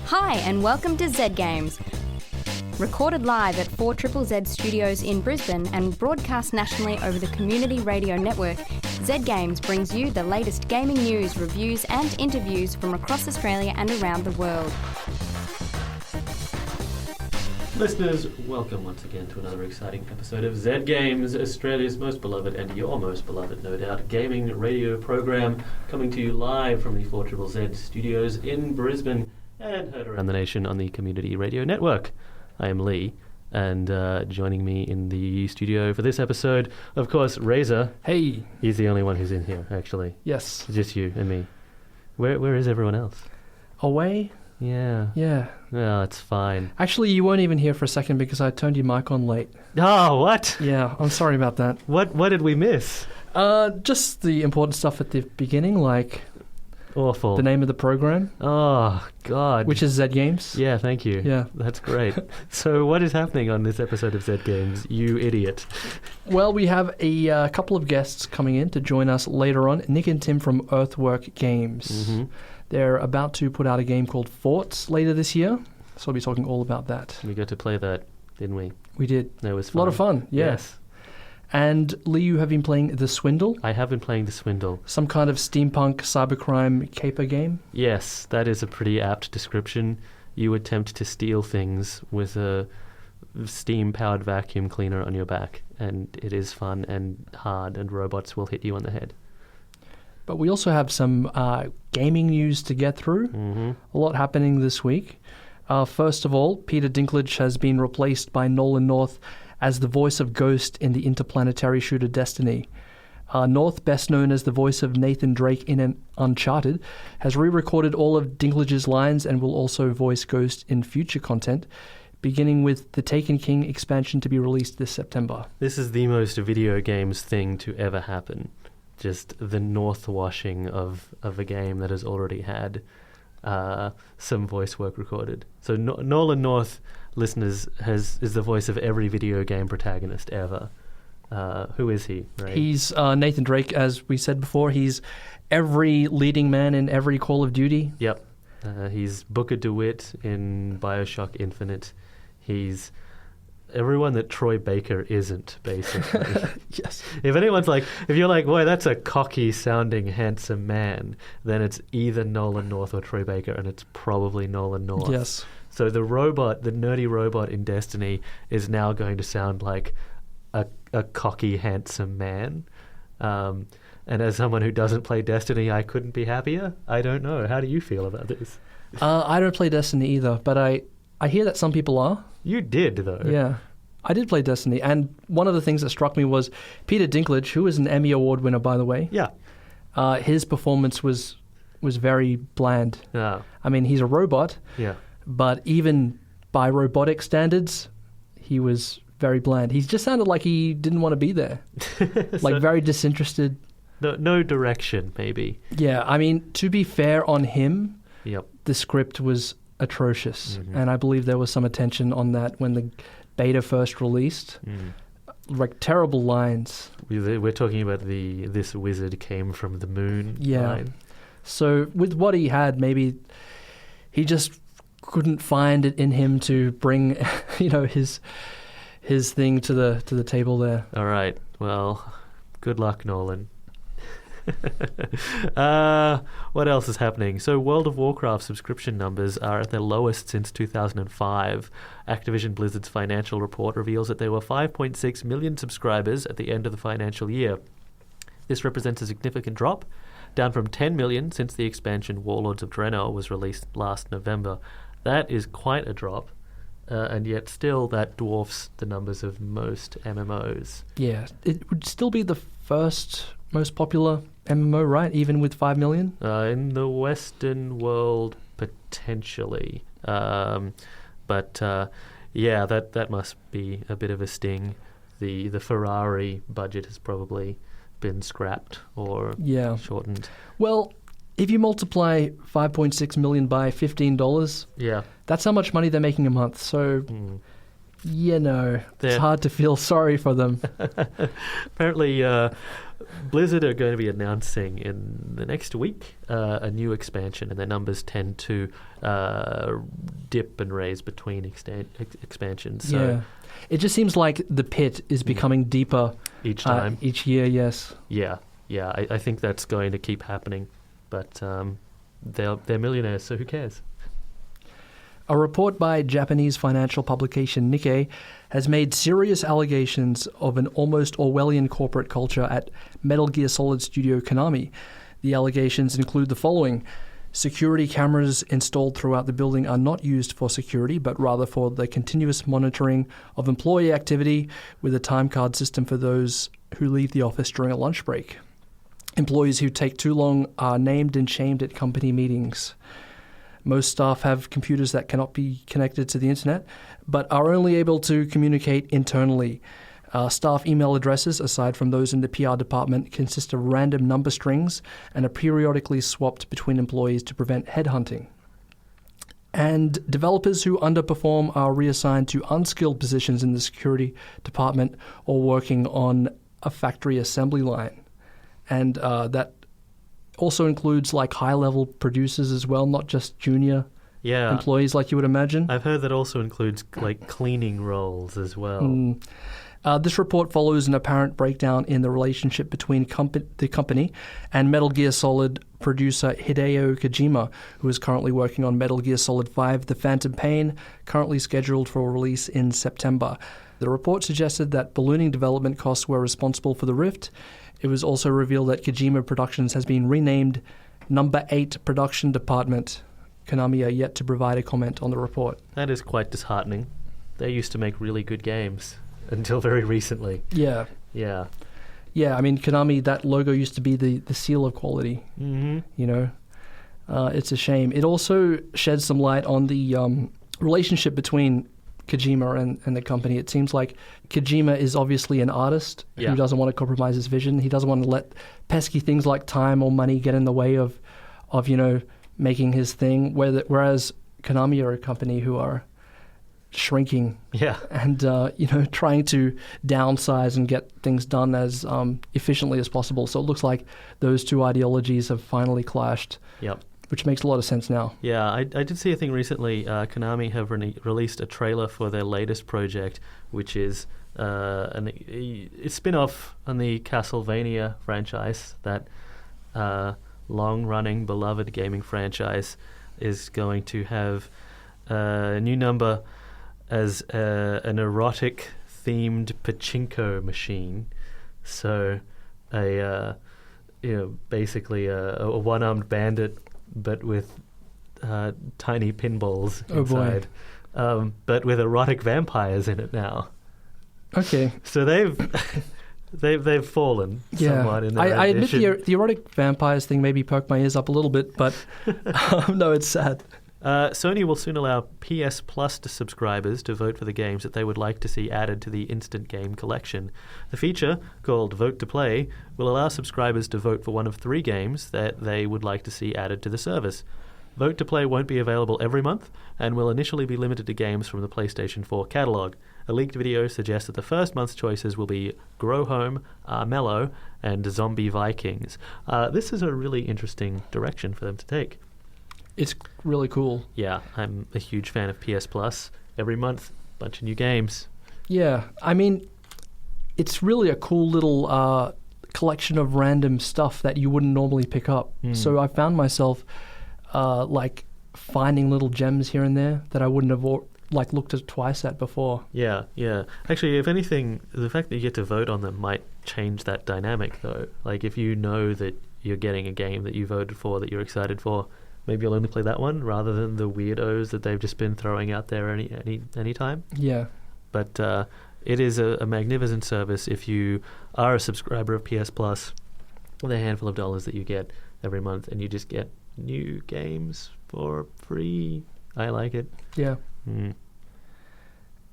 Hi and welcome to Z Games. Recorded live at 4ZZZ Studios in Brisbane and broadcast nationally over the Community Radio Network, Z Games brings you the latest gaming news, reviews and interviews from across Australia and around the world. Listeners, welcome once again to another exciting episode of Z Games, Australia's most beloved and your most beloved, no doubt, gaming radio program, coming to you live from the 4ZZZ Studios in Brisbane and heard around the nation on the Community Radio Network. I am Lee, and joining me in the studio for this episode, of course, Razor. Hey. He's the only one who's in here, actually. Yes. It's just you and me. Where is everyone else? Away? Yeah. Yeah. Oh, it's fine. Actually, you weren't even here for a second because I turned your mic on late. Oh, what? Yeah, I'm sorry about that. What did we miss? Just the important stuff at the beginning, like... Awful. The name of the program. Oh, God. Which is Z Games. Yeah, thank you. Yeah. That's great. So what is happening on this episode of Z Games, you idiot? Well, we have a couple of guests coming in to join us later on. Nick and Tim from Earthwork Games. Mm-hmm. They're about to put out a game called Forts later this year. So we'll be talking all about that. We got to play that, didn't we? We did. That was fun. A lot of fun, yeah. Yes. And Lee, you have been playing The Swindle. I have been playing The Swindle. Some kind of steampunk cybercrime caper game. Yes, that is a pretty apt description. You attempt to steal things with a steam-powered vacuum cleaner on your back, and it is fun and hard, and robots will hit you on the head. But we also have some gaming news to get through. Mm-hmm. A lot happening this week. First of all, Peter Dinklage has been replaced by Nolan North as the voice of Ghost in the interplanetary shooter Destiny. North, best known as the voice of Nathan Drake in Uncharted, has re-recorded all of Dinklage's lines and will also voice Ghost in future content, beginning with the Taken King expansion to be released this September. This is the most video games thing to ever happen. Just the North washing of a game that has already had some voice work recorded. So Nolan North, listeners, is the voice of every video game protagonist ever. Who is he? Right? He's Nathan Drake, as we said before. He's every leading man in every Call of Duty. Yep. He's Booker DeWitt in BioShock Infinite. He's everyone that Troy Baker isn't, basically. Yes. If you're like, boy, that's a cocky sounding handsome man, then it's either Nolan North or Troy Baker, and it's probably Nolan North. Yes. So the nerdy robot in Destiny is now going to sound like a cocky handsome man. And as someone who doesn't play Destiny, I couldn't be happier. I don't know. How do you feel about this? I don't play Destiny either, but I hear that some people are. You did, though. Yeah. I did play Destiny, and one of the things that struck me was Peter Dinklage, who is an Emmy Award winner, by the way. Yeah. His performance was very bland. Oh. I mean, he's a robot. Yeah. But even by robotic standards, he was very bland. He just sounded like he didn't want to be there. Like very disinterested. No direction, maybe. Yeah, I mean, to be fair on him, yep, the script was atrocious. Mm-hmm. And I believe there was some attention on that when the beta first released. Mm. Like terrible lines. We're talking about this wizard came from the moon line. So with what he had, maybe he just couldn't find it in him to bring, his thing to the table there. All right. Well, good luck, Nolan. What else is happening? So World of Warcraft subscription numbers are at their lowest since 2005. Activision Blizzard's financial report reveals that there were 5.6 million subscribers at the end of the financial year. This represents a significant drop, down from 10 million since the expansion Warlords of Draenor was released last November. That is quite a drop, and yet still that dwarfs the numbers of most MMOs. Yeah, it would still be the first most popular MMO, right? Even with 5 million? In the Western world, potentially. That must be a bit of a sting. The Ferrari budget has probably been scrapped or shortened. Well, if you multiply 5.6 million by $15, yeah, that's how much money they're making a month. So It's hard to feel sorry for them. Apparently, Blizzard are going to be announcing in the next week a new expansion, and their numbers tend to dip and raise between expansions. So it just seems like the pit is becoming deeper each time, each year. Yes. Yeah. I think that's going to keep happening, but they're millionaires, so who cares? A report by Japanese financial publication Nikkei has made serious allegations of an almost Orwellian corporate culture at Metal Gear Solid studio Konami. The allegations include the following. Security cameras installed throughout the building are not used for security, but rather for the continuous monitoring of employee activity with a time card system for those who leave the office during a lunch break. Employees who take too long are named and shamed at company meetings. Most staff have computers that cannot be connected to the internet, but are only able to communicate internally. Staff email addresses, aside from those in the PR department, consist of random number strings and are periodically swapped between employees to prevent headhunting. And developers who underperform are reassigned to unskilled positions in the security department or working on a factory assembly line. And that also includes like high-level producers as well, not just junior employees like you would imagine. I've heard that also includes like cleaning roles as well. This report follows an apparent breakdown in the relationship between the company and Metal Gear Solid producer Hideo Kojima, who is currently working on Metal Gear Solid 5 The Phantom Pain, currently scheduled for release in September. The report suggested that ballooning development costs were responsible for the rift. It was also revealed that Kojima Productions has been renamed Number 8 Production Department. Konami are yet to provide a comment on the report. That is quite disheartening. They used to make really good games until very recently. Yeah, I mean, Konami, that logo used to be the seal of quality. It's a shame. It also sheds some light on the relationship between Kojima and the company. It seems like Kojima is obviously an artist who doesn't want to compromise his vision. He doesn't want to let pesky things like time or money get in the way of making his thing. Whereas Konami are a company who are shrinking and trying to downsize and get things done as efficiently as possible. So it looks like those two ideologies have finally clashed. Yep. Which makes a lot of sense now. Yeah, I did see a thing recently. Konami have released a trailer for their latest project, which is a spin-off on the Castlevania franchise. That long-running, beloved gaming franchise is going to have a new number as an erotic-themed pachinko machine. So, basically a one-armed bandit, but with tiny pinballs inside. But with erotic vampires in it now. Okay. So they've fallen somewhat in their I admit the erotic vampires thing maybe perked my ears up a little bit, but no, it's sad. Sony will soon allow PS Plus subscribers to vote for the games that they would like to see added to the Instant Game Collection. The feature, called Vote to Play, will allow subscribers to vote for one of 3 games that they would like to see added to the service. Vote to Play won't be available every month and will initially be limited to games from the PlayStation 4 catalog. A leaked video suggests that the first month's choices will be Grow Home, Mellow, and Zombie Vikings. This is a really interesting direction for them to take. It's really cool. Yeah, I'm a huge fan of PS Plus. Every month, a bunch of new games. Yeah, I mean, it's really a cool little collection of random stuff that you wouldn't normally pick up. So I found myself finding little gems here and there that I wouldn't have looked at twice at before. Yeah. Actually, if anything, the fact that you get to vote on them might change that dynamic, though. Like, if you know that you're getting a game that you voted for, that you're excited for, maybe you'll only play that one rather than the weirdos that they've just been throwing out there any time. Yeah. But it is a magnificent service if you are a subscriber of PS Plus with a handful of dollars that you get every month, and you just get new games for free. I like it. Yeah.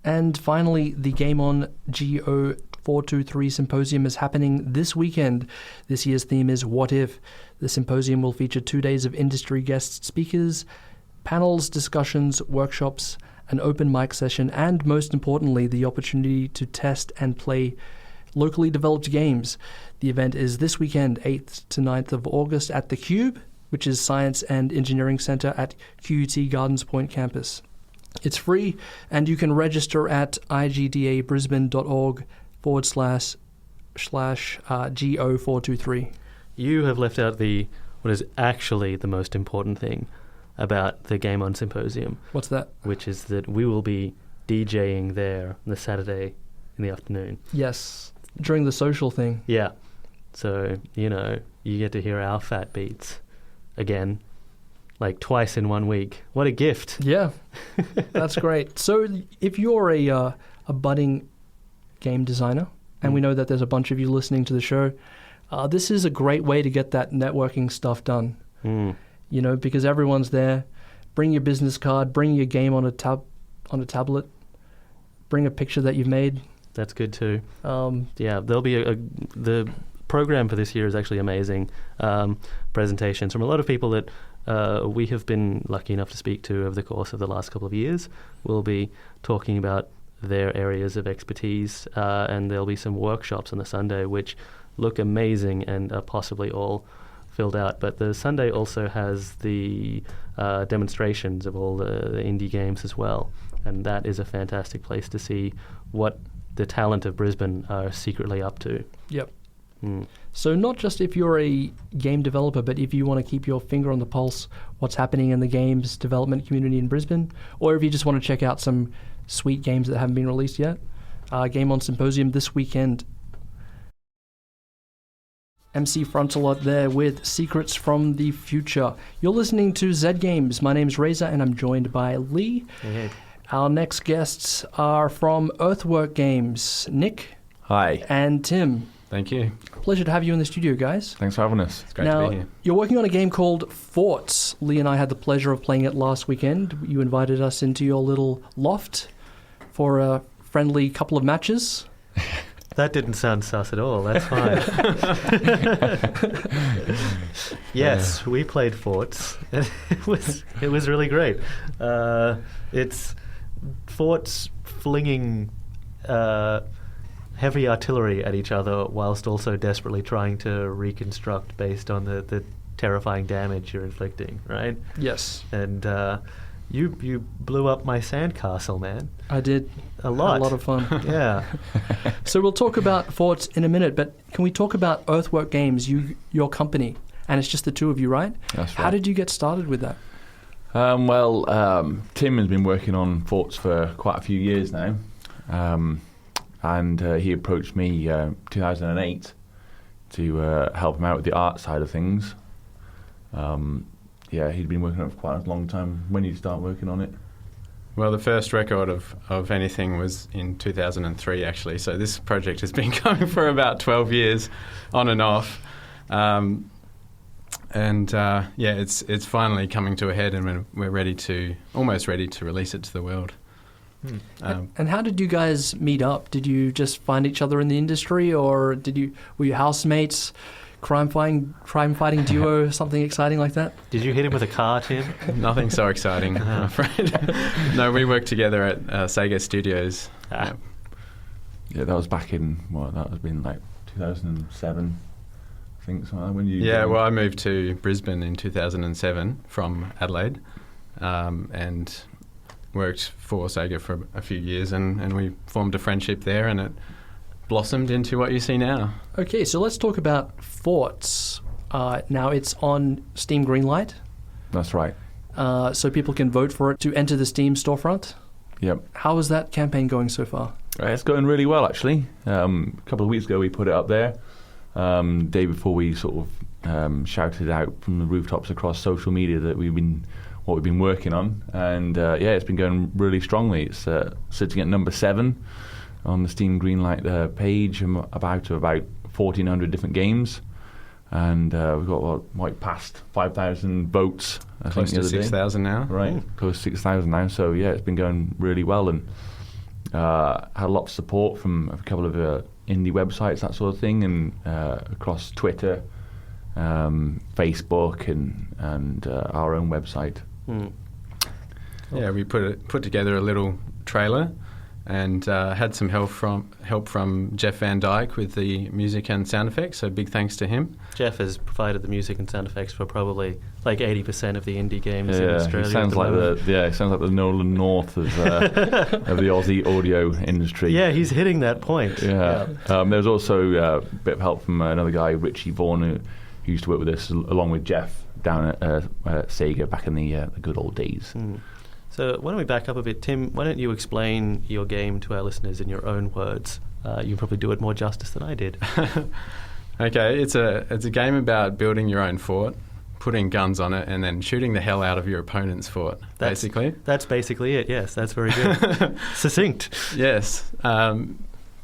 And finally, the Game On GO423 Symposium is happening this weekend. This year's theme is What If? The symposium will feature 2 days of industry guest speakers, panels, discussions, workshops, an open mic session, and most importantly, the opportunity to test and play locally developed games. The event is this weekend, 8th to 9th of August at The Cube, which is Science and Engineering Centre at QUT Gardens Point campus. It's free, and you can register at igdabrisbane.org/GO423. You have left out what is actually the most important thing about the Game On Symposium. What's that? Which is that we will be DJing there on the Saturday in the afternoon. Yes, during the social thing. Yeah. So, you get to hear our fat beats again, like twice in 1 week. What a gift. Yeah, that's great. So if you're a budding game designer, and we know that there's a bunch of you listening to the show, this is a great way to get that networking stuff done. Because everyone's there. Bring your business card, bring your game on a tablet, bring a picture that you've made. That's good too. There'll be the program for this year is actually amazing. Presentations from a lot of people that we have been lucky enough to speak to over the course of the last couple of years. We'll be talking about their areas of expertise, and there'll be some workshops on the Sunday which look amazing and are possibly all filled out. But the Sunday also has the demonstrations of all the indie games as well, and that is a fantastic place to see what the talent of Brisbane are secretly up to. Yep. So not just if you're a game developer, but if you want to keep your finger on the pulse, what's happening in the games development community in Brisbane, or if you just want to check out some sweet games that haven't been released yet, Game On Symposium this weekend. MC Frontalot there with Secrets from the Future. You're listening to Z Games. My name's Reza, and I'm joined by Lee. Hey. Our next guests are from Earthwork Games, Nick. Hi. And Tim. Thank you. Pleasure to have you in the studio, guys. Thanks for having us. It's great now, to be here. You're working on a game called Forts. Lee and I had the pleasure of playing it last weekend. You invited us into your little loft for a friendly couple of matches. That didn't sound sus at all. That's fine. Yes, we played Forts. It was really great. It's Forts flinging heavy artillery at each other whilst also desperately trying to reconstruct based on the terrifying damage you're inflicting, right? Yes. And you blew up my sandcastle, man. I did. A lot. A lot of fun. Yeah. So we'll talk about Forts in a minute, but can we talk about Earthwork Games, your company? And it's just the two of you, right? That's right. How did you get started with that? Tim has been working on Forts for quite a few years now. And he approached me 2008 to help him out with the art side of things. He'd been working on it for quite a long time. When did you start working on it? Well, the first record of anything was in 2003, actually. So this project has been going for about 12 years, on and off. It's finally coming to a head, and we're almost ready to release it to the world. And how did you guys meet up? Did you just find each other in the industry, or were you housemates, crime fighting duo, something exciting like that? Did you hit him with a car, Tim? Nothing so exciting, I'm afraid. No, we worked together at Sega Studios. Yeah, that was back in, that was been like 2007, I think, something like that. When you... Yeah, well, I moved to Brisbane in 2007 from Adelaide, and worked for Sega for a few years, and we formed a friendship there, and it blossomed into what you see now. Okay, so let's talk about Forts. Now it's on Steam Greenlight. That's right. So people can vote for it to enter the Steam storefront. Yep. How is that campaign going so far? It's going really well, actually. A couple of weeks ago we put it up there. Day before we sort of shouted out from the rooftops across social media that what we've been working on, and it's been going really strongly. It's sitting at number 7 on the Steam Greenlight page, about 1,400 different games, and we've got past 5,000 votes. Close to 6,000 now. Right, close to 6,000 now. So it's been going really well, and had a lot of support from a couple of indie websites, that sort of thing, and across Twitter, Facebook, and our own website. Yeah, we put together a little trailer, and had some help from Jeff Van Dyke with the music and sound effects. So big thanks to him. Jeff has provided the music and sound effects for probably like 80% of the indie games in Yeah, Australia. it sounds like the Nolan North of the Aussie audio industry. Yeah, he's hitting that point. Yeah. There's also a bit of help from another guy, Richie Vaughan, who used to work with us along with Jeff down at Sega back in the good old days. So why don't we back up a bit, Tim? Why don't you explain your game to our listeners in your own words? You can probably do it more justice than I did. Okay, it's a game about building your own fort, putting guns on it, and then shooting the hell out of your opponent's fort. Basically, that's basically it. Yes, that's very good. Succinct. Yes, but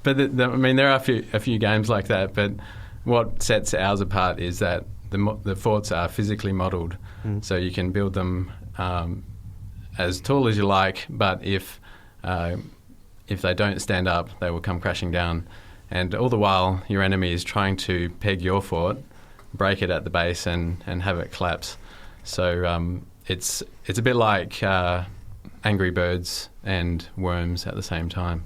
there are a few games like that. But what sets ours apart is that the forts are physically modelled, so you can build them as tall as you like, but if they don't stand up, they will come crashing down. And all the while, your enemy is trying to peg your fort, break it at the base, and have it collapse. So it's a bit like Angry Birds and Worms at the same time.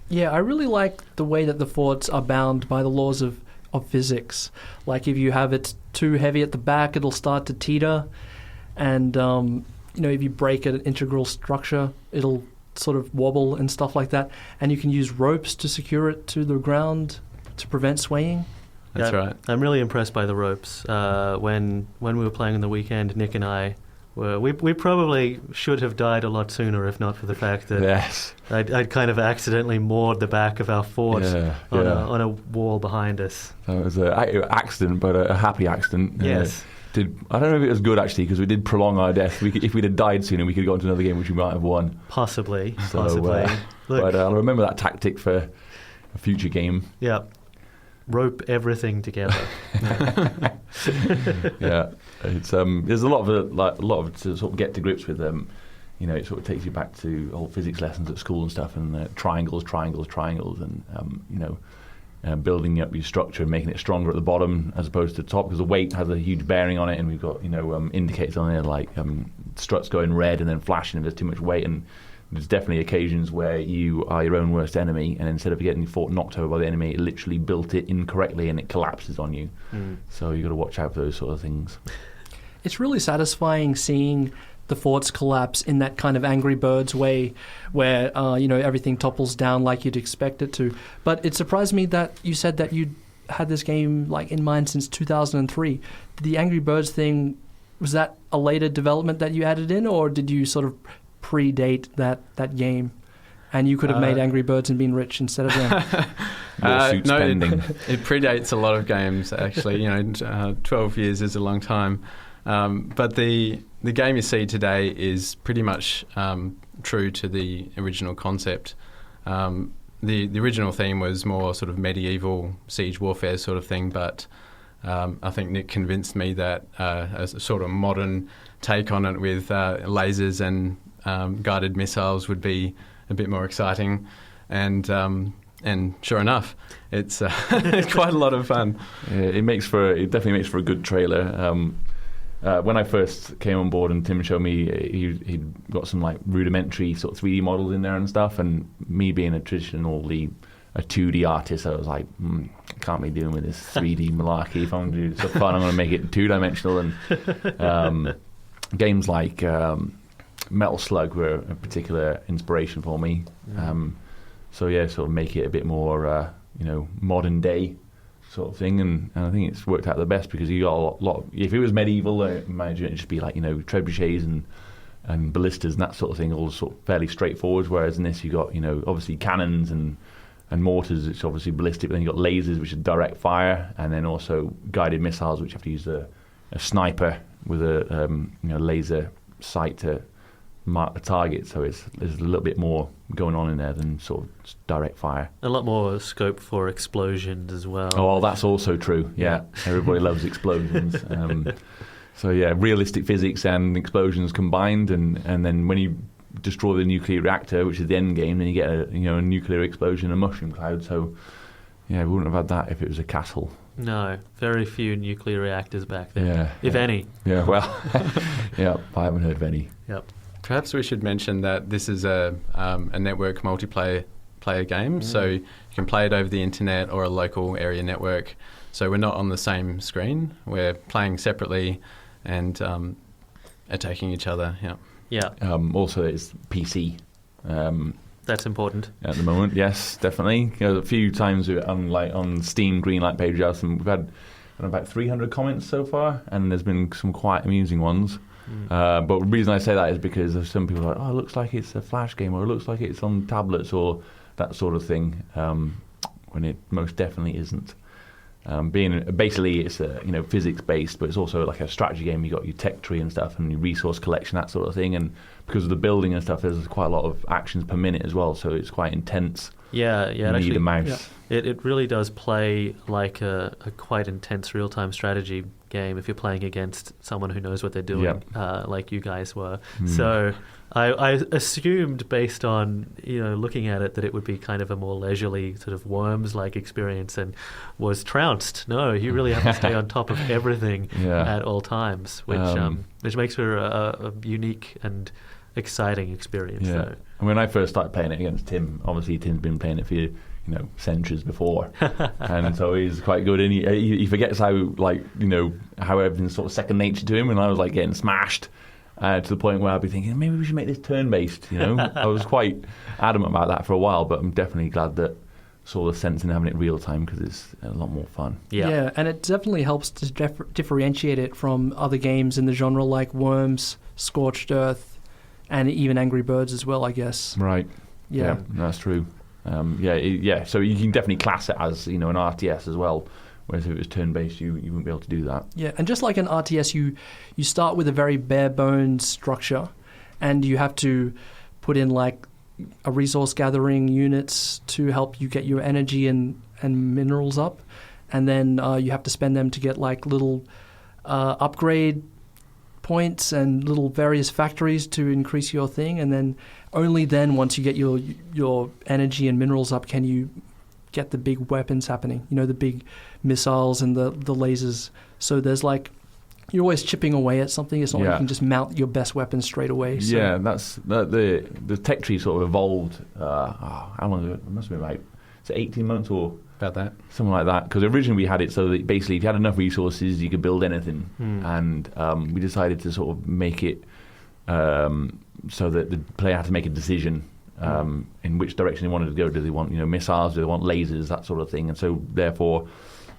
Yeah, I really like the way that the forts are bound by the laws of physics. Like if you have it too heavy at the back, it'll start to teeter, and if you break an integral structure, it'll sort of wobble and stuff like that. And you can use ropes to secure it to the ground to prevent swaying. That's right. I'm really impressed by the ropes. When we were playing on the weekend, Nick and I we probably should have died a lot sooner if not for the fact that I'd kind of accidentally moored the back of our fort on a wall behind us. That was an accident, but a happy accident. Yes. I don't know if it was good actually, because we did prolong our death. If we'd have died sooner, we could have gone to another game which we might have won. Possibly. But I'll remember that tactic for a future game. Yeah. Rope everything together. Yeah, it's there's a lot of to sort of get to grips with them. It sort of takes you back to old physics lessons at school and stuff, and triangles, and building up your structure and making it stronger at the bottom as opposed to the top, because the weight has a huge bearing on it, and we've got indicators on there like struts going red and then flashing if there's too much weight. And there's definitely occasions where you are your own worst enemy, and instead of getting your fort knocked over by the enemy, it literally built it incorrectly and it collapses on you. So you've got to watch out for those sort of things. It's really satisfying seeing the forts collapse in that kind of Angry Birds way where, everything topples down like you'd expect it to. But it surprised me that you said that you'd had this game in mind since 2003. The Angry Birds thing, was that a later development that you added in, or did you sort of predate that game, and you could have made Angry Birds and been rich instead of them? It predates a lot of games actually. 12 years is a long time, but the game you see today is pretty much true to the original concept. The original theme was more sort of medieval siege warfare sort of thing, but I think Nick convinced me that a sort of modern take on it with lasers and guided missiles would be a bit more exciting, and sure enough, it's quite a lot of fun. Yeah, it definitely makes for a good trailer. When I first came on board and Tim showed me, he'd got some rudimentary sort of 3D models in there and stuff, and me being a 2D artist, I was like, I can't be dealing with this 3D malarkey. If I'm going to do stuff fun, I'm going to make it two-dimensional. And games like Metal Slug were a particular inspiration for me. Sort of make it a bit more, modern day sort of thing, and I think it's worked out the best, because you got a lot of, if it was medieval, I imagine it'd just be trebuchets and ballistas and that sort of thing, all sort of fairly straightforward. Whereas in this, you got obviously cannons and mortars, which are obviously ballistic, but then you got lasers, which are direct fire, and then also guided missiles, which you have to use a sniper with a laser sight to mark the target. So there's a little bit more going on in there than sort of direct fire. A lot more scope for explosions as well. Oh, well, that's also true. Yeah, everybody loves explosions. So yeah, realistic physics and explosions combined, and then when you destroy the nuclear reactor, which is the end game, then you get a nuclear explosion, a mushroom cloud. So yeah, we wouldn't have had that if it was a castle. No, very few nuclear reactors back then, if any. Yeah, well, yeah, I haven't heard of any. Yep. Perhaps we should mention that this is a network multiplayer game, so you can play it over the internet or a local area network. So we're not on the same screen. We're playing separately and attacking each other. Yeah. Yeah. Also, it's PC. That's important. At the moment, yes, definitely. A few times on Steam Greenlight page, we've had about 300 comments so far, and there's been some quite amusing ones. But the reason I say that is because there's some people like, oh, it looks like it's a Flash game, or it looks like it's on tablets, or that sort of thing, when it most definitely isn't. Basically, it's physics based, but it's also like a strategy game. You got your tech tree and stuff, and your resource collection, that sort of thing. And because of the building and stuff, there's quite a lot of actions per minute as well, so it's quite intense. Yeah. You need a mouse. Yeah. It really does play like a quite intense real-time strategy game if you're playing against someone who knows what they're doing, like you guys were. So I assumed, based on looking at it, that it would be kind of a more leisurely sort of Worms-like experience, and was trounced. No, you really have to stay on top of everything at all times, which makes for a unique and exciting experience. Though. When I first started playing it against Tim, obviously Tim's been playing it for centuries before, and so he's quite good. And he forgets how everything's sort of second nature to him. And I was like getting smashed to the point where I'd be thinking maybe we should make this turn-based. I was quite adamant about that for a while, but I'm definitely glad that saw the sense in having it real time because it's a lot more fun. Yeah, and it definitely helps to differentiate it from other games in the genre like Worms, Scorched Earth, and even Angry Birds as well, I guess. Right. Yeah, that's true. So you can definitely class it as an RTS as well. Whereas if it was turn-based, you wouldn't be able to do that. Yeah, and just like an RTS, you start with a very bare-bones structure, and you have to put in like a resource gathering units to help you get your energy and minerals up, and then you have to spend them to get like little upgrade points and little various factories to increase your thing, and then only then, once you get your energy and minerals up, can you get the big weapons happening. The big missiles and the lasers. So there's like, you're always chipping away at something. It's not like you can just mount your best weapon straight away. So. Yeah, that's the tech tree sort of evolved. How long ago? It must have been 18 months or about that, something like that. Because originally we had it so that basically if you had enough resources, you could build anything. And we decided to sort of make it so that the player had to make a decision in which direction they wanted to go. Do they want missiles? Do they want lasers? That sort of thing. And so therefore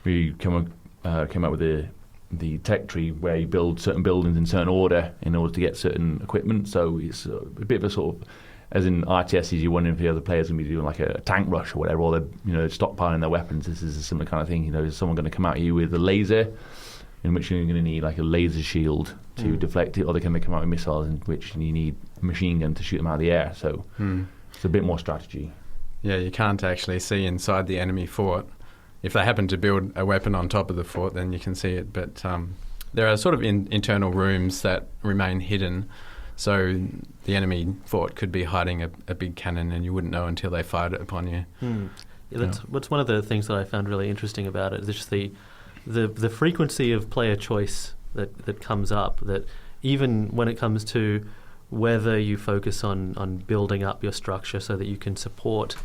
we came up with the tech tree where you build certain buildings in certain order in order to get certain equipment. So it's a bit of a sort of, as in RTSs, you're wondering if the other players are going to be doing like a tank rush or whatever, or they're stockpiling their weapons. This is a similar kind of thing. Is someone going to come at you with a laser, in which you're going to need like a laser shield to deflect it, or they can come out with missiles, in which you need a machine gun to shoot them out of the air. So it's a bit more strategy. Yeah, you can't actually see inside the enemy fort. If they happen to build a weapon on top of the fort, then you can see it. But there are sort of internal rooms that remain hidden. So the enemy fort could be hiding a big cannon, and you wouldn't know until they fired it upon you. That's one of the things that I found really interesting about it. Is just the frequency of player choice that comes up. That even when it comes to whether you focus on building up your structure so that you can support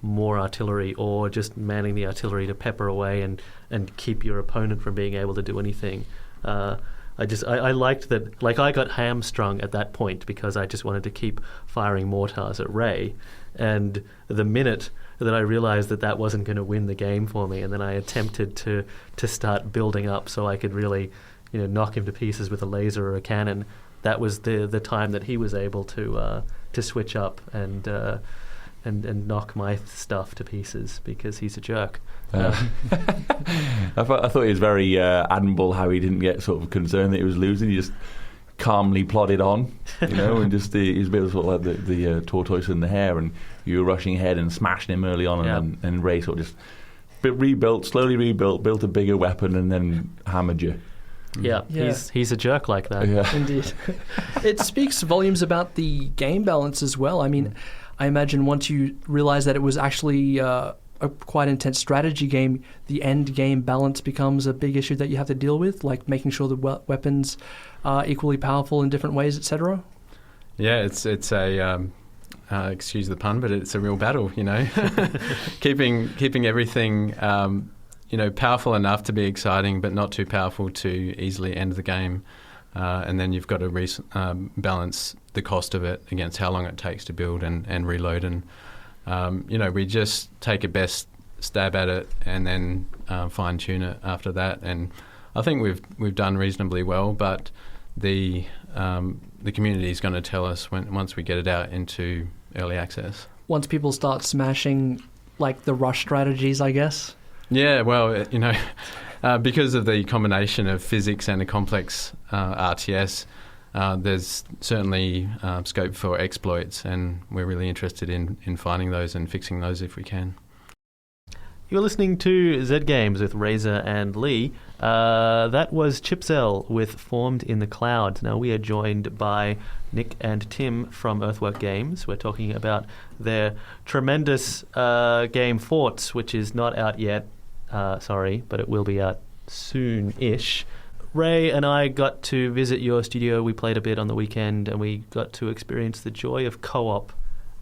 more artillery, or just manning the artillery to pepper away and keep your opponent from being able to do anything. I liked that. Like, I got hamstrung at that point because I just wanted to keep firing mortars at Ray, and the minute that I realized that wasn't going to win the game for me, and then I attempted to start building up so I could really knock him to pieces with a laser or a cannon, that was the time that he was able to switch up and knock my stuff to pieces, because he's a jerk. I thought it was very admirable how he didn't get sort of concerned that he was losing. He just calmly plodded on, and just he's a bit sort of like the tortoise in the hare, and you were rushing ahead and smashing him early on, and Ray sort of just slowly rebuilt, built a bigger weapon, and then hammered you. Yeah. He's a jerk like that. Yeah. Indeed. It speaks volumes about the game balance as well. I mean, I imagine once you realize that it was actually a quite intense strategy game, the end game balance becomes a big issue that you have to deal with, like making sure the weapons are equally powerful in different ways, etc. Yeah, it's a excuse the pun, but it's a real battle. Keeping everything powerful enough to be exciting, but not too powerful to easily end the game. And then you've got to balance the cost of it against how long it takes to build and reload. And we just take a best stab at it and then fine tune it after that. And I think we've done reasonably well, but the community is going to tell us once we get it out into early access. Once people start smashing like the rush strategies, I guess. Yeah, well, because of the combination of physics and a complex RTS, there's certainly scope for exploits, and we're really interested in finding those and fixing those if we can. You're listening to Z Games with Razor and Lee. That was Chipsell with Formed in the Clouds. Now we are joined by Nick and Tim from Earthwork Games. We're talking about their tremendous game Forts, which is not out yet. But it will be out soon-ish. Ray and I got to visit your studio. We played a bit on the weekend, and we got to experience the joy of co-op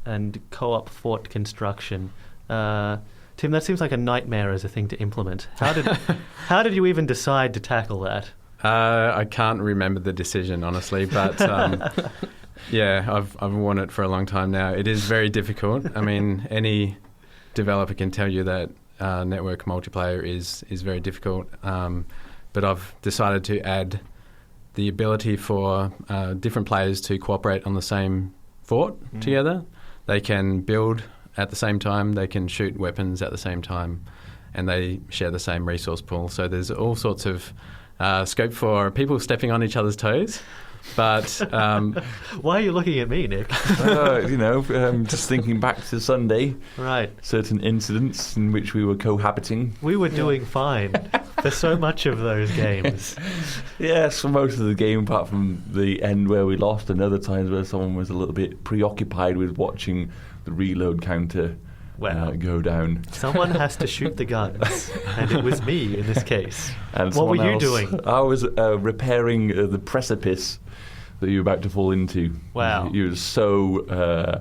and co-op fort construction. Tim, that seems like a nightmare as a thing to implement. How did you even decide to tackle that? I can't remember the decision, honestly, but yeah, I've worn it for a long time now. It is very difficult. I mean, any developer can tell you that network multiplayer is very difficult, but I've decided to add the ability for different players to cooperate on the same fort together. They can build at the same time, they can shoot weapons at the same time, and they share the same resource pool. So there's all sorts of scope for people stepping on each other's toes. But why are you looking at me, Nick? Just thinking back to Sunday. Right. Certain incidents in which we were cohabiting. We were doing fine for so much of those games. Yes, for most of the game, apart from the end where we lost, and other times where someone was a little bit preoccupied with watching the reload counter go down. Someone has to shoot the guns, and it was me in this case. And what were you doing? I was repairing the precipice that you were about to fall into. Wow. You were so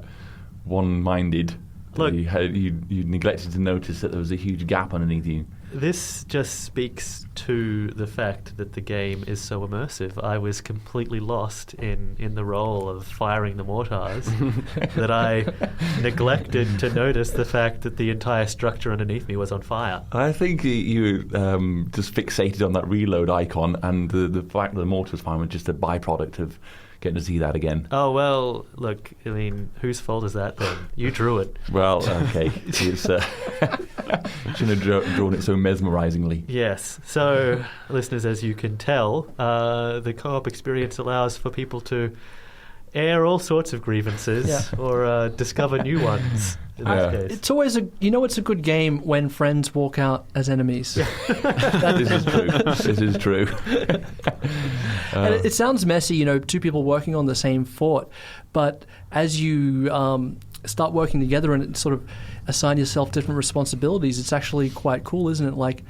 one-minded. Look, you neglected to notice that there was a huge gap underneath you. This just speaks to the fact that the game is so immersive. I was completely lost in the role of firing the mortars that I neglected to notice the fact that the entire structure underneath me was on fire. I think you just fixated on that reload icon, and the fact that the mortar was fine was just a byproduct of getting to see that again. Oh, well, look, I mean, whose fault is that then? You drew it. Well, okay. It's, shouldn't have drawn it so mesmerizingly. Yes. So, listeners, as you can tell, the co-op experience allows for people to air all sorts of grievances or discover new ones. In this case. It's always it's a good game when friends walk out as enemies. This is true. This is true. And it sounds messy, two people working on the same fort, but as you start working together and sort of assign yourself different responsibilities, it's actually quite cool, isn't it? Like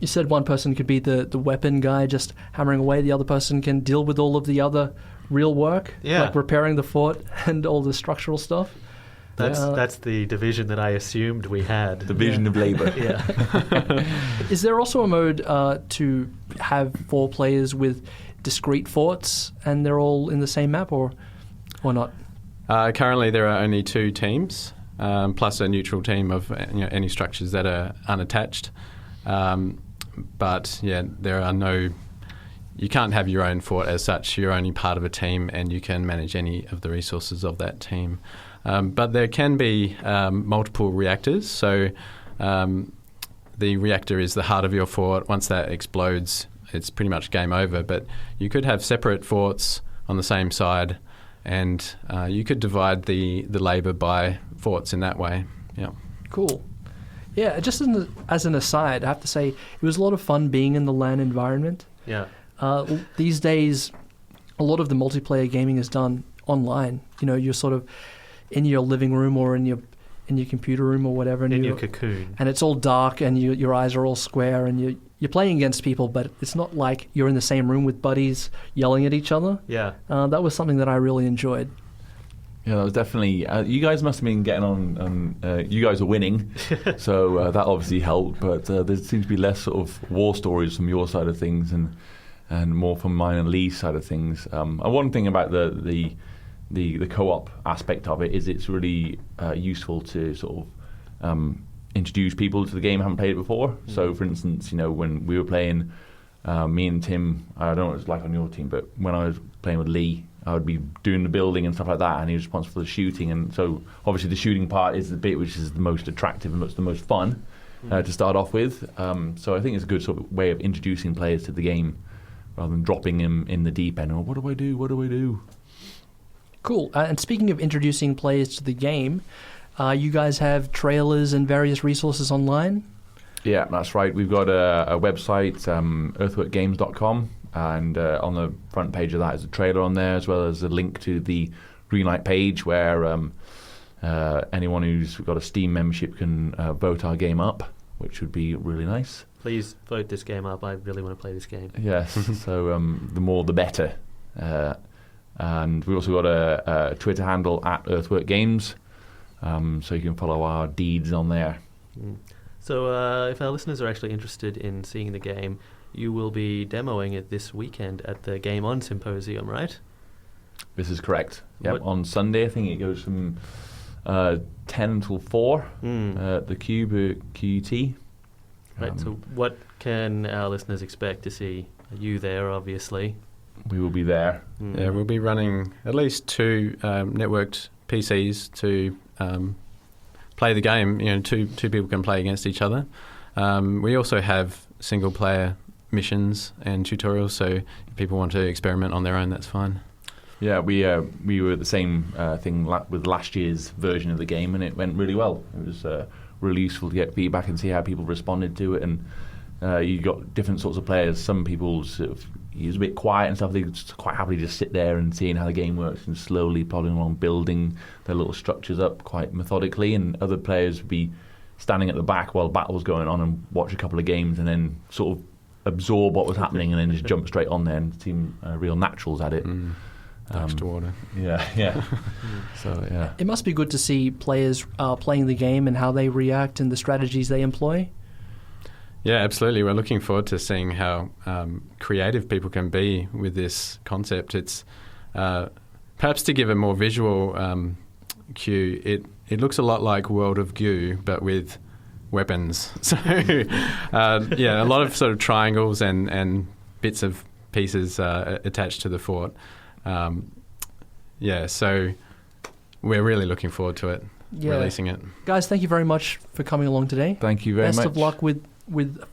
you said, one person could be the weapon guy just hammering away, the other person can deal with all of the other real work, like repairing the fort and all the structural stuff. That's the division that I assumed we had. Division of labour. Yeah. Is there also a mode to have 4 players with discrete forts and they're all in the same map, or not? Currently, there are only 2 teams, plus a neutral team of any structures that are unattached. But there are no. You can't have your own fort as such. You're only part of a team, and you can manage any of the resources of that team. But there can be multiple reactors. So the reactor is the heart of your fort. Once that explodes, it's pretty much game over. But you could have separate forts on the same side, and you could divide the labour by forts in that way. Yeah. Cool. Yeah, just as an aside, I have to say it was a lot of fun being in the LAN environment. Yeah. These days, a lot of the multiplayer gaming is done online. You're sort of in your living room or in your computer room or whatever, and in your cocoon, and it's all dark, and your eyes are all square, and you're playing against people, but it's not like you're in the same room with buddies yelling at each other. Yeah. That was something that I really enjoyed. Yeah, that was definitely. You guys must have been getting on. You guys are winning, so that obviously helped. But there seems to be less sort of war stories from your side of things, and more from mine and Lee's side of things. And one thing about the co-op aspect of it is it's really useful to sort of introduce people to the game who haven't played it before. Mm-hmm. So, for instance, when we were playing, me and Tim, I don't know what it's like on your team, but when I was playing with Lee, I would be doing the building and stuff like that, and he was responsible for the shooting. And so, obviously, the shooting part is the bit which is the most attractive and the most fun to start off with. So I think it's a good sort of way of introducing players to the game, rather than dropping him in the deep end. What do I do? What do I do? Cool. And speaking of introducing players to the game, you guys have trailers and various resources online? Yeah, that's right. We've got a website, earthworkgames.com, and on the front page of that is a trailer on there, as well as a link to the Greenlight page where anyone who's got a Steam membership can vote our game up, which would be really nice. Please vote this game up. I really want to play this game. Yes, so the more the better. And we also got a Twitter handle @Earthwork Games, so you can follow our deeds on there. So if our listeners are actually interested in seeing the game, you will be demoing it this weekend at the Game On Symposium, right? This is correct. Yep, on Sunday. I think it goes from 10 until 4 at the Cube QUT. Right, so what can our listeners expect to see? You there, obviously. We will be there. Yeah, we'll be running at least 2 networked PCs to play the game. Two people can play against each other. We also have single-player missions and tutorials, so if people want to experiment on their own, that's fine. Yeah, we were the same thing with last year's version of the game, and it went really well. It was really useful to get feedback and see how people responded to it, and you got different sorts of players. Some people sort of, he was a bit quiet and stuff. They just quite happily just sit there and seeing how the game works and slowly plodding along, building their little structures up quite methodically. And other players would be standing at the back while battle was going on and watch a couple of games and then sort of absorb what was happening and then just jump straight on there and seem real naturals at it. Ducks to water. Yeah. So, yeah. It must be good to see players playing the game and how they react and the strategies they employ. Yeah, absolutely. We're looking forward to seeing how creative people can be with this concept. It's perhaps to give a more visual cue, it looks a lot like World of Goo, but with weapons. So, a lot of sort of triangles and bits of pieces attached to the fort. So we're really looking forward to it, releasing it. Guys, thank you very much for coming along today. Thank you very much. Best of luck with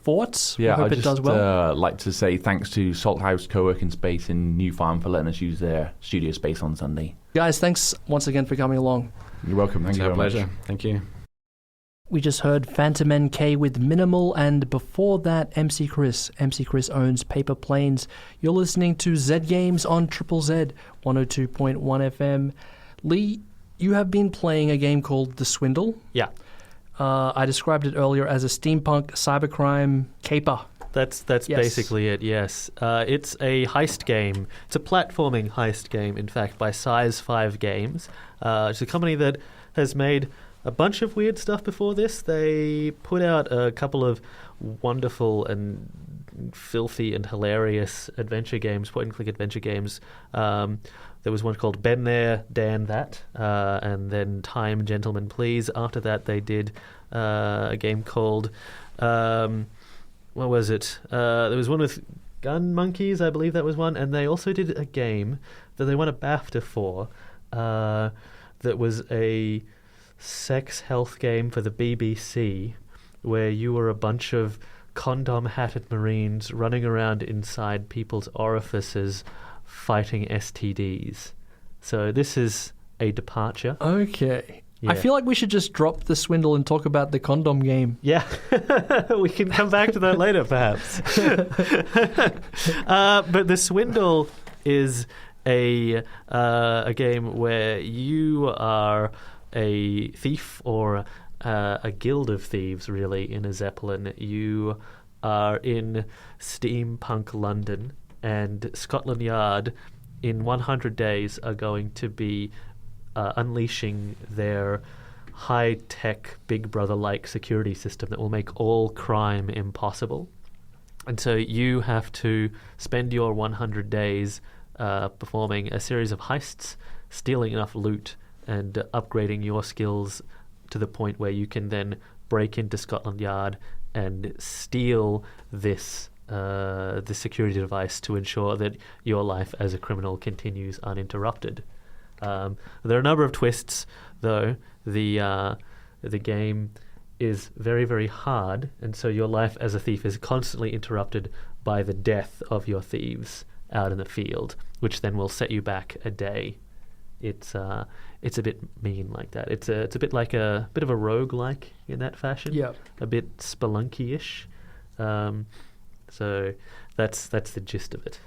Forts. Yeah, I hope I'd it does well. like to say thanks to Salthouse Co-working Space in New Farm for letting us use their studio space on Sunday. Guys, thanks once again for coming along. You're welcome. Thank you very pleasure. much. Thank you. We just heard Phantom NK with Minimal, and before that, MC Chris. MC Chris owns Paper Planes. You're listening to Z Games on Triple Z, 102.1 FM. Lee, you have been playing a game called The Swindle. Yeah. I described it earlier as a steampunk cybercrime caper. That's basically it, yes. It's a heist game. It's a platforming heist game, in fact, by Size 5 Games. It's a company that has made a bunch of weird stuff before this. They put out a couple of wonderful and filthy and hilarious adventure games, point-and-click adventure games. There was one called Been There, Dan That, and then Time, Gentlemen, Please. After that, they did a game called... what was it? There was one with Gun Monkeys, I believe that was one. And they also did a game that they won a BAFTA for that was a sex health game for the BBC where you were a bunch of condom-hatted Marines running around inside people's orifices fighting STDs. So this is a departure. Okay. Yeah. I feel like we should just drop the Swindle and talk about the condom game. Yeah, we can come back to that later, perhaps. But the Swindle is a game where you are a thief or a guild of thieves, really, in a Zeppelin. You are in steampunk London, and Scotland Yard in 100 days are going to be unleashing their high-tech Big Brother-like security system that will make all crime impossible. And so you have to spend your 100 days performing a series of heists, stealing enough loot, and upgrading your skills to the point where you can then break into Scotland Yard and steal this security device to ensure that your life as a criminal continues uninterrupted. There are a number of twists, though. The game is very, very hard, and so your life as a thief is constantly interrupted by the death of your thieves out in the field, which then will set you back a day. It's a bit mean like that. It's a bit like a bit of a roguelike in that fashion. Yeah. A bit spelunky-ish. So that's the gist of it.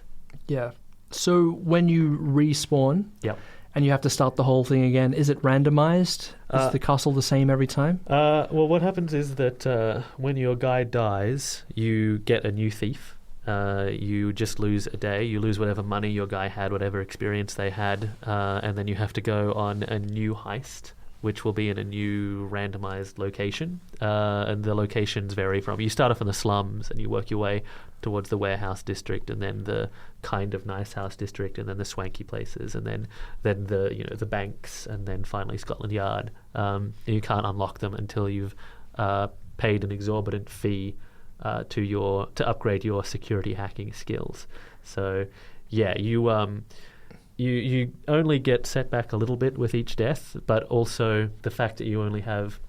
Yeah. So when you respawn, Yep. and you have to start the whole thing again, is it randomized? Is the castle the same every time? Well, what happens is that when your guy dies, you get a new thief. You just lose a day. You lose whatever money your guy had, whatever experience they had, and then you have to go on a new heist, which will be in a new randomized location. And the locations vary from... You start off in the slums and you work your way towards the warehouse district, and then the kind of nice house district, and then the swanky places, and then the banks, and then finally Scotland Yard. And you can't unlock them until you've paid an exorbitant fee to upgrade your security hacking skills. So yeah, you only get set back a little bit with each death, but also the fact that you only have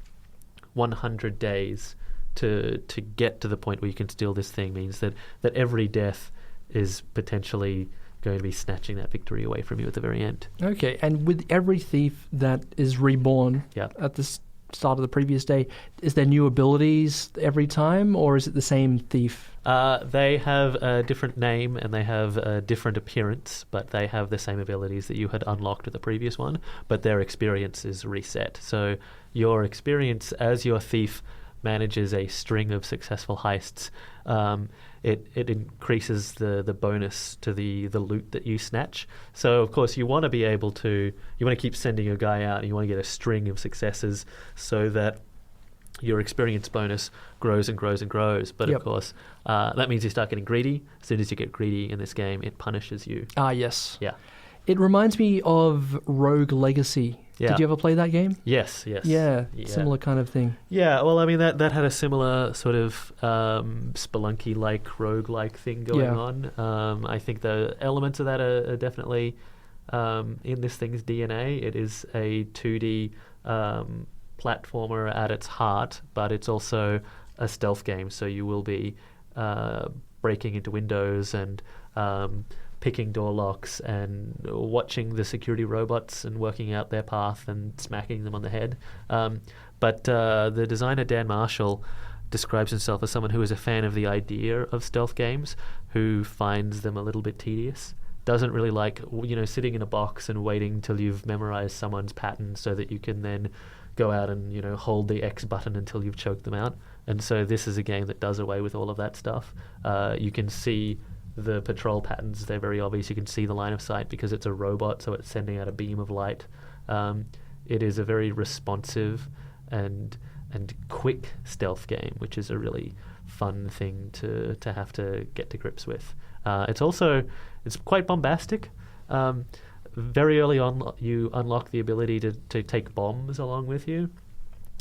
100 days to get to the point where you can steal this thing means that every death is potentially going to be snatching that victory away from you at the very end. Okay, and with every thief that is reborn at the start of the previous day, is there new abilities every time, or is it the same thief? They have a different name and they have a different appearance, but they have the same abilities that you had unlocked with the previous one, but their experience is reset. So your experience as your thief manages a string of successful heists. It increases the bonus to the loot that you snatch. So of course you want to be able to, you want to keep sending your guy out, and you want to get a string of successes so that your experience bonus grows and grows and grows. But of course that means you start getting greedy. As soon as you get greedy in this game, it punishes you. Ah, yes. Yeah. It reminds me of Rogue Legacy. Yeah. Did you ever play that game? Yes. Yeah, similar kind of thing. Yeah, well, I mean, that had a similar sort of Spelunky-like, roguelike thing going on. I think the elements of that are definitely in this thing's DNA. It is a 2D platformer at its heart, but it's also a stealth game, so you will be breaking into windows and picking door locks and watching the security robots and working out their path and smacking them on the head. But the designer, Dan Marshall, describes himself as someone who is a fan of the idea of stealth games, who finds them a little bit tedious. Doesn't really like, sitting in a box and waiting till you've memorized someone's pattern so that you can then go out and, hold the X button until you've choked them out. And so this is a game that does away with all of that stuff. You can see the patrol patterns. They're very obvious. You can see the line of sight because it's a robot, so it's sending out a beam of light. It is a very responsive and quick stealth game, which is a really fun thing to have to get to grips with. It's quite bombastic. Very early on, you unlock the ability to take bombs along with you.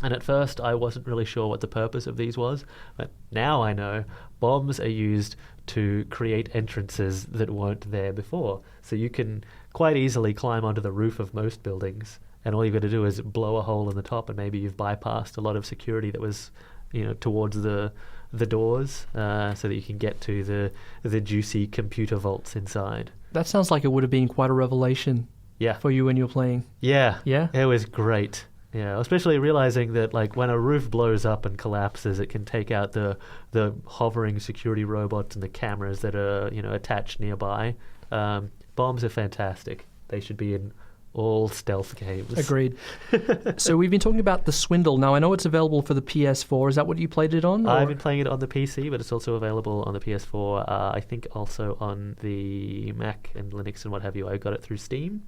And at first, I wasn't really sure what the purpose of these was, but now I know bombs are used to create entrances that weren't there before. So you can quite easily climb onto the roof of most buildings, and all you've got to do is blow a hole in the top, and maybe you've bypassed a lot of security that was, towards the doors, so that you can get to the juicy computer vaults inside. That sounds like it would have been quite a revelation for you when you were playing. Yeah. Yeah? It was great. Yeah, especially realizing that when a roof blows up and collapses, it can take out the hovering security robots and the cameras that are attached nearby. Bombs are fantastic. They should be in all stealth games. Agreed. So we've been talking about the Swindle. Now I know it's available for the PS4. Is that what you played it on? I've been playing it on the PC, but it's also available on the PS4. I think also on the Mac and Linux and what have you. I got it through Steam.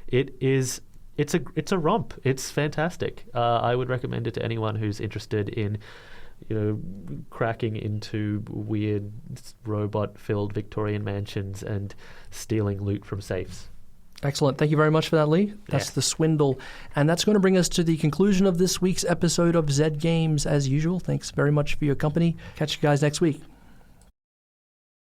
It is it's a romp. It's fantastic. I would recommend it to anyone who's interested in, cracking into weird robot-filled Victorian mansions and stealing loot from safes. Excellent. Thank you very much for that, Lee. That's the Swindle. And that's going to bring us to the conclusion of this week's episode of Zed Games as usual. Thanks very much for your company. Catch you guys next week.